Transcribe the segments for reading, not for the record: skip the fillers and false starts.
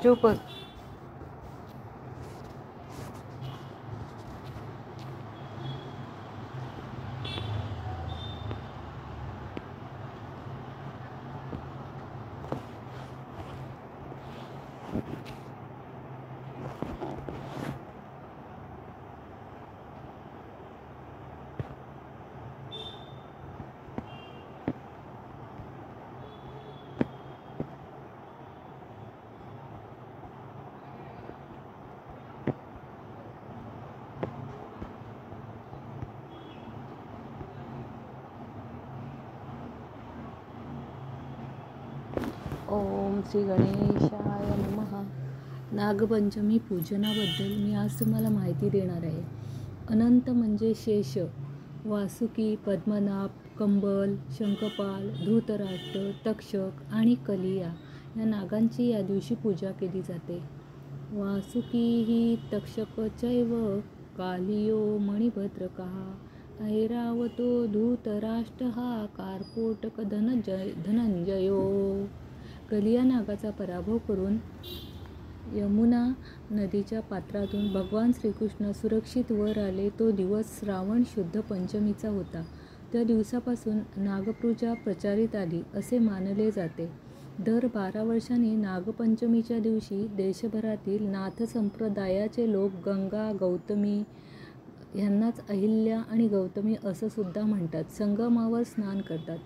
चुप. ओम श्री गणेशाय नमः. नागपंचमी पूजनाबद्दल मी आज तुम्हाला माहिती देणार आहे. अनंत म्हणजे शेष, वासुकी, पद्मनाभ, कंबल, शंखपाल, धृतराष्ट्र, तक्षक आणि कलिया या नागांची या दिवशी पूजा केली जाते. वासुकी ही तक्षकचैव कालियो मणिभद्रकः ऐरावतो धृतराष्ट्रः कार्कोटक धनंजयो. कलिया नागाचा पराभव करून यमुना नदीच्या पात्रातून भगवान श्रीकृष्ण सुरक्षित वर आले. तो दिवस श्रावण शुद्ध पंचमीचा होता. त्या दिवसापासून नागपूजा प्रचारित आली असे मानले जाते. दर 12 वर्षांनी नागपंचमीच्या दिवशी देशभरातील नाथ संप्रदायाचे लोक गंगा, गौतमी ह्यांनाच अहिल्या आणि गौतमी असं सुद्धा म्हणतात, संगमावर स्नान करतात.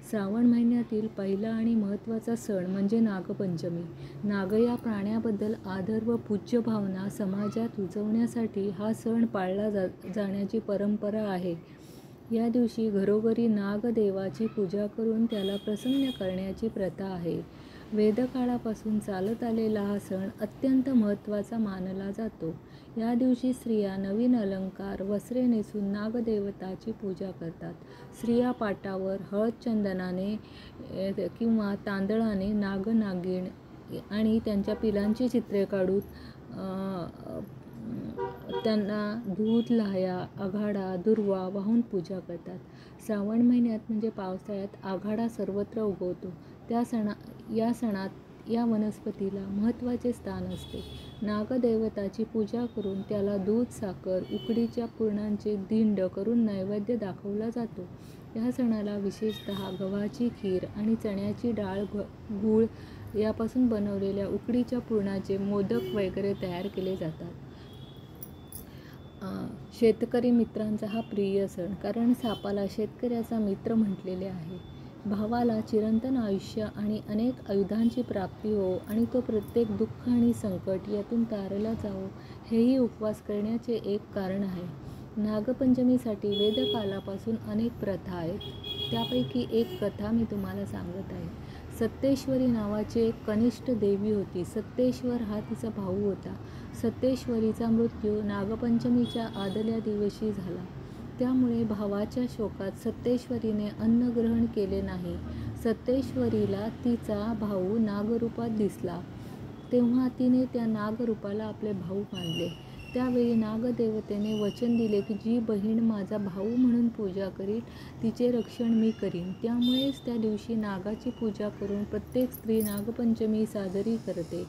श्रावण महिन्यातील पहिला आणि महत्त्वाचा सण म्हणजे नागपंचमी. नाग या प्राण्याबद्दल आदर व पूज्य भावना समाजात रुजवण्यासाठी हा सण पाळला जाण्याची परंपरा आहे. या दिवशी घरोघरी नागदेवाची पूजा करून त्याला प्रसन्न करण्याची प्रथा आहे. वेदकाळापासून चालत आलेला हा सण अत्यंत महत्त्वाचा मानला जातो. या दिवशी स्त्रिया नवीन अलंकार, वस्त्रे नेसून नागदेवताची पूजा करतात. स्त्रिया पाटावर हळद चंदनाने किंवा तांदळाने नाग-नागिण आणि त्यांच्या पिलांची चित्रे काढून त्यांना दूध, लाह्या, आघाडा, दुर्वा वाहून पूजा करतात. श्रावण महिन्यात म्हणजे पावसाळ्यात आघाडा सर्वत्र उगवतो. या सणात या वनस्पतीला महत्त्वाचे स्थान असते. नागदेवताची पूजा करून त्याला दूध, साखर, उकडीच्या पुरणांचे दिंड करून नैवेद्य दाखवला जातो. या सणाला विशेषतः गव्हाची खीर आणि चण्याची डाळ, गूळ यापासून बनवलेल्या उकडीच्या पुरणाचे मोदक वगैरे तयार केले जातात. शेतकरी मित्रांचा हा प्रिय सण, कारण सापाला शेतकऱ्याचा मित्र म्हटलेले आहे. भावाला चिरंतन आयुष्य आणि अनेक आयुधांची प्राप्ती हो आणि तो प्रत्येक दुःख आणि संकट यातून तारला जावो, हेही उपवास करण्याचे एक कारण आहे. नागपंचमीसाठी वेदकालापासून अनेक प्रथा आहेत. त्यापैकी एक कथा मी तुम्हाला सांगत आहे. सत्तेश्वरी नावाची एक कनिष्ठ देवी होती. सत्तेश्वर हा तिचा भाऊ होता. सत्तेश्वरीचा मृत्यू नागपंचमीच्या आदल्या दिवशी झाला. त्यामुळे भावाच्या शोकात सत्तेश्वरीने अन्न ग्रहण केले नाही. सत्तेश्वरीला तिचा भाऊ नागरूपात दिसला, तेव्हा तिने त्या नागरूपाला आपले भाऊ मानले. त्यावेळी नागदेवतेने वचन दिले की जी बहीण माझा भाऊ म्हणून पूजा करील तिचे रक्षण मी करीन. त्यामुळेच त्या दिवशी नागाची पूजा करून प्रत्येक स्त्री नागपंचमी साजरी करते.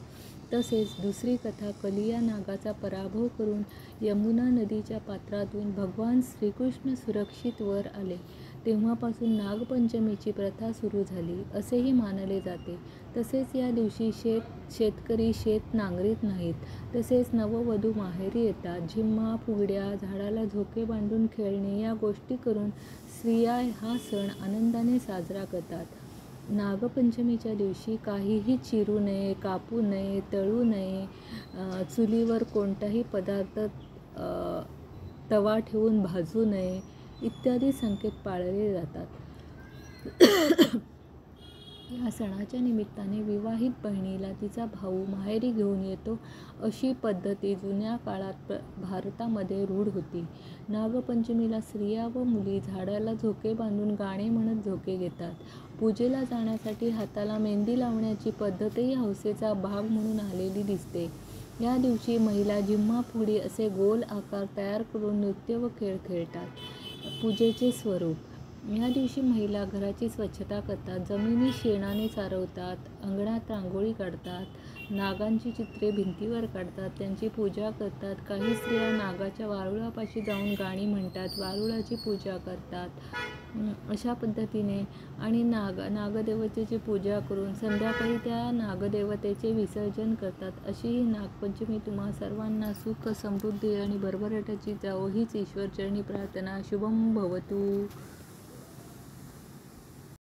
तसेच दुसरी कथा, कलिया नागाचा पराभव करून यमुना नदीच्या पात्रातून भगवान श्रीकृष्ण सुरक्षित वर आले, तेव्हापासून नागपंचमीची प्रथा सुरू झाली असेही मानले जाते. तसेच या दिवशी शेतकरी शेत नांगरीत नाहीत. तसेच नववधू माहेरी येतात. झिम्मा, फुगड्या, झाडाला झोके बांधून खेळणे या गोष्टी करून स्त्रिया हा सण आनंदाने साजरा करतात. नागपंचमीच्या दिवशी काहीही चिरू नये, कापू नये, तळू नये, चुलीवर कोणताही पदार्थ तवा ठेवून भाजू नये इत्यादी संकेत पाळले जातात. या सणाच्या निमित्ताने विवाहित बहिणीला तिचा भाऊ माहेरी घेऊन येतो अशी पद्धती जुन्या काळात भारतामध्ये रूढ होती. नागपंचमीला स्त्रिया व मुली झाडाला झोके बांधून गाणे म्हणत झोके घेतात. पूजेला जाण्यासाठी हाताला मेहंदी लावण्याची पद्धतही हौसेचा भाग म्हणून आलेली दिसते. या दिवशी महिला झिम्मा, फुगडी असे गोल आकार तयार करून नृत्य व खेळ खेळतात. पूजेचे स्वरूप. या दिवशी महिला घराची स्वच्छता करतात, जमिनी शेणाने सारवतात, अंगणात रांगोळी काढतात, नागांची चित्रे भिंतीवर काढतात, त्यांची पूजा करतात. काही स्त्रिया नागाच्या वारुळापाशी जाऊन गाणी म्हणतात, वारुळाची पूजा करतात. अशा पद्धतीने आणि नागदेवतेची पूजा करून संध्याकाळी त्या नागदेवतेचे विसर्जन करतात. अशी ही नागपंचमी तुम्हा सर्वांना सुख, समृद्धी आणि भरभराटीची जावो हीच ईश्वरचरणी प्रार्थना. शुभम भवतु.